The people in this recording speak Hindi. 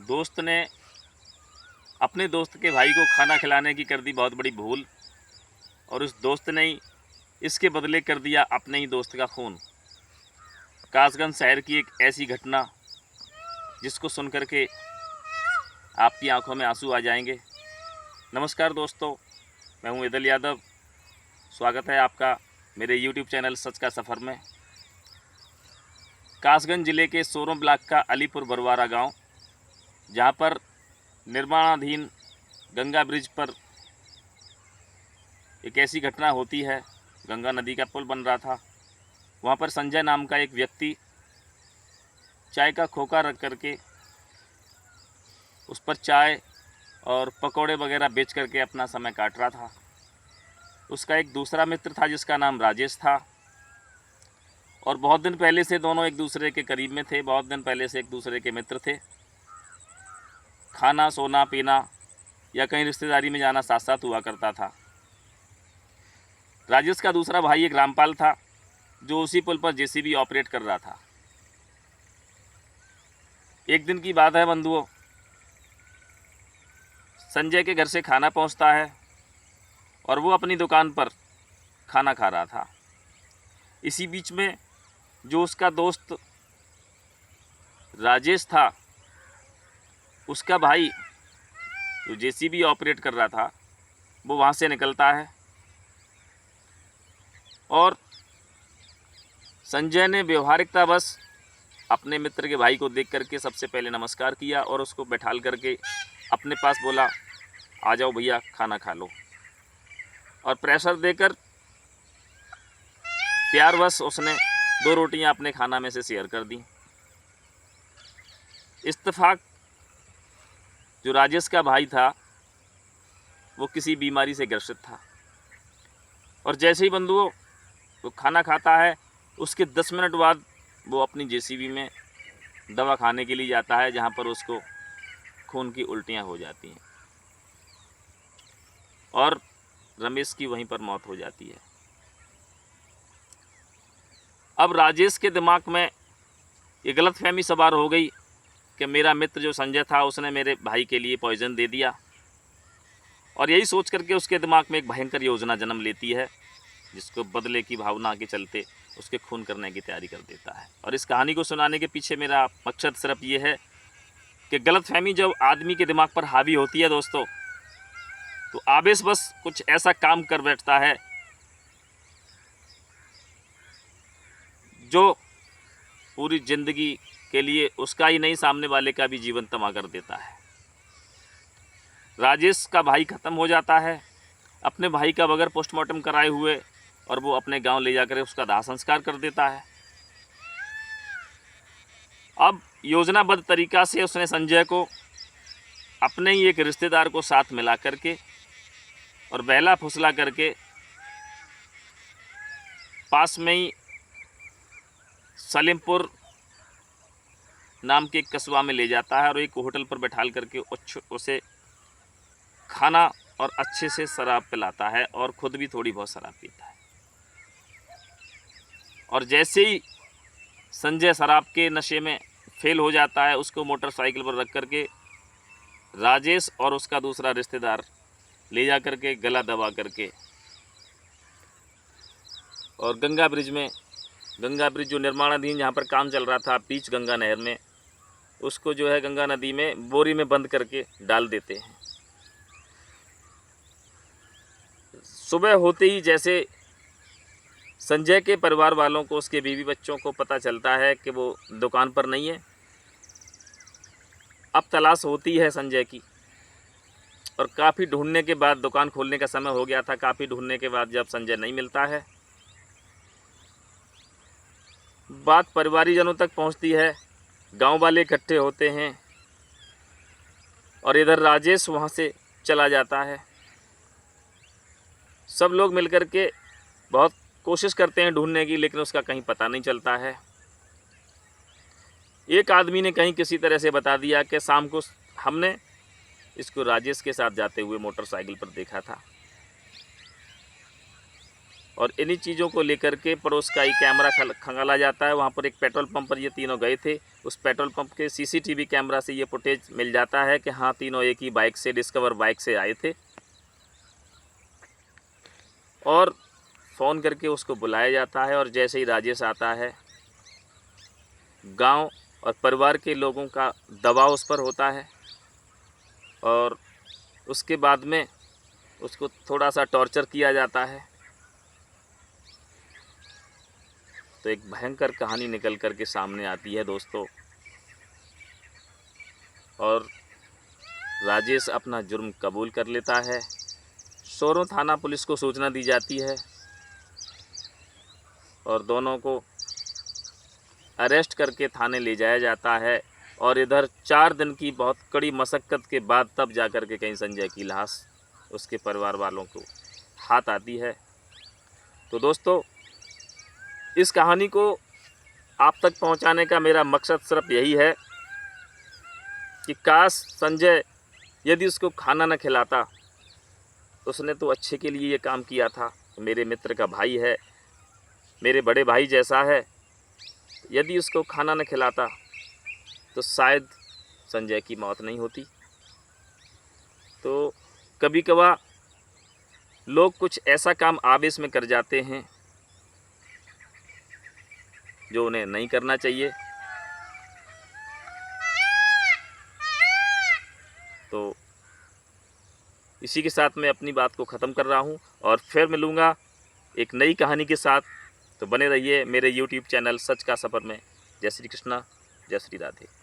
दोस्त ने अपने दोस्त के भाई को खाना खिलाने की कर दी बहुत बड़ी भूल, और उस दोस्त ने ही इसके बदले कर दिया अपने ही दोस्त का खून। कासगंज शहर की एक ऐसी घटना जिसको सुन कर के आपकी आंखों में आंसू आ जाएंगे। नमस्कार दोस्तों, मैं हूं इदल यादव। स्वागत है आपका मेरे YouTube चैनल सच का सफ़र में। कासगंज ज़िले के सोरों ब्लॉक का अलीपुर बरवारा गांव, जहां पर निर्माणाधीन गंगा ब्रिज पर एक ऐसी घटना होती है। गंगा नदी का पुल बन रहा था। वहां पर संजय नाम का एक व्यक्ति चाय का खोखा रख करके उस पर चाय और पकौड़े वगैरह बेच करके अपना समय काट रहा था। उसका एक दूसरा मित्र था जिसका नाम राजेश था, और बहुत दिन पहले से दोनों एक दूसरे के करीब में थे। बहुत दिन पहले से एक दूसरे के मित्र थे। खाना, सोना, पीना या कहीं रिश्तेदारी में जाना साथ साथ हुआ करता था। राजेश का दूसरा भाई एक रामपाल था, जो उसी पुल पर जेसीबी ऑपरेट कर रहा था। एक दिन की बात है बंधुओं, संजय के घर से खाना पहुंचता है और वो अपनी दुकान पर खाना खा रहा था। इसी बीच में जो उसका दोस्त राजेश था, उसका भाई जो जेसीबी ऑपरेट कर रहा था, वो वहाँ से निकलता है और संजय ने व्यवहारिकता बस अपने मित्र के भाई को देख करके सबसे पहले नमस्कार किया और उसको बैठाल करके अपने पास बोला, आ जाओ भैया खाना खा लो। और प्रेशर देकर प्यारवश उसने 2 रोटियां अपने खाना में से शेयर कर दी। इत्तेफाक जो राजेश का भाई था वो किसी बीमारी से ग्रसित था, और जैसे ही बंधुओं वो खाना खाता है, उसके 10 मिनट बाद वो अपनी जेसीबी में दवा खाने के लिए जाता है, जहाँ पर उसको खून की उल्टियाँ हो जाती हैं और रमेश की वहीं पर मौत हो जाती है। अब राजेश के दिमाग में ये गलतफहमी सवार हो गई कि मेरा मित्र जो संजय था उसने मेरे भाई के लिए पॉइजन दे दिया, और यही सोच करके उसके दिमाग में एक भयंकर योजना जन्म लेती है, जिसको बदले की भावना के चलते उसके खून करने की तैयारी कर देता है। और इस कहानी को सुनाने के पीछे मेरा मकसद सिर्फ ये है कि गलतफहमी जब आदमी के दिमाग पर हावी होती है दोस्तों, तो आवेश बस कुछ ऐसा काम कर बैठता है जो पूरी ज़िंदगी के लिए उसका ही नहीं, सामने वाले का भी जीवन तबाह कर देता है। राजेश का भाई ख़त्म हो जाता है अपने भाई का बगैर पोस्टमार्टम कराए हुए, और वो अपने गांव ले जाकर उसका दाह संस्कार कर देता है। अब योजनाबद्ध तरीक़ा से उसने संजय को अपने ही एक रिश्तेदार को साथ मिला करके और बहला फुसला करके पास में ही सलीमपुर नाम के एक कस्बा में ले जाता है और एक होटल पर बैठाल करके उसे खाना और अच्छे से शराब पिलाता है, और ख़ुद भी थोड़ी बहुत शराब पीता है। और जैसे ही संजय शराब के नशे में फेल हो जाता है, उसको मोटरसाइकिल पर रख करके राजेश और उसका दूसरा रिश्तेदार ले जा करके गला दबा करके और गंगा ब्रिज जो निर्माणाधीन जहाँ पर काम चल रहा था बीच गंगा नहर में, उसको जो है गंगा नदी में बोरी में बंद करके डाल देते हैं। सुबह होते ही जैसे संजय के परिवार वालों को, उसके बीवी बच्चों को पता चलता है कि वो दुकान पर नहीं है, अब तलाश होती है संजय की, और काफ़ी ढूंढने के बाद, दुकान खोलने का समय हो गया था, काफ़ी ढूंढने के बाद जब संजय नहीं मिलता है, बात परिवारीजनों तक पहुंचती है। गांव वाले इकट्ठे होते हैं और इधर राजेश वहां से चला जाता है। सब लोग मिलकर के बहुत कोशिश करते हैं ढूंढने की, लेकिन उसका कहीं पता नहीं चलता है। एक आदमी ने कहीं किसी तरह से बता दिया कि शाम को हमने इसको राजेश के साथ जाते हुए मोटरसाइकिल पर देखा था, और इन्हीं चीज़ों को लेकर के पड़ोस का ही कैमरा खंगाला जाता है। वहाँ पर एक पेट्रोल पंप पर ये तीनों गए थे। उस पेट्रोल पंप के सीसीटीवी कैमरा से ये फुटेज मिल जाता है कि हाँ, तीनों एक ही बाइक से, डिस्कवर बाइक से आए थे। और फ़ोन करके उसको बुलाया जाता है और जैसे ही राजेश आता है, गांव और परिवार के लोगों का दबाव उस पर होता है और उसके बाद में उसको थोड़ा सा टॉर्चर किया जाता है। तो एक भयंकर कहानी निकल कर के सामने आती है दोस्तों, और राजेश अपना जुर्म कबूल कर लेता है। सोरो थाना पुलिस को सूचना दी जाती है और दोनों को अरेस्ट करके थाने ले जाया जाता है। और इधर 4 दिन की बहुत कड़ी मशक्क़त के बाद तब जा कर के कहीं संजय की लाश उसके परिवार वालों को हाथ आती है। तो दोस्तों, इस कहानी को आप तक पहुंचाने का मेरा मकसद सिर्फ यही है कि काश संजय यदि उसको खाना न खिलाता, उसने तो अच्छे के लिए ये काम किया था। मेरे मित्र का भाई है, मेरे बड़े भाई जैसा है, यदि उसको खाना न खिलाता तो शायद संजय की मौत नहीं होती। तो कभी कभार लोग कुछ ऐसा काम आवेश में कर जाते हैं जो उन्हें नहीं करना चाहिए। तो इसी के साथ मैं अपनी बात को ख़त्म कर रहा हूँ और फिर मिलूँगा एक नई कहानी के साथ। तो बने रहिए मेरे YouTube चैनल सच का सफ़र में। जय श्री कृष्णा, जय श्री राधे।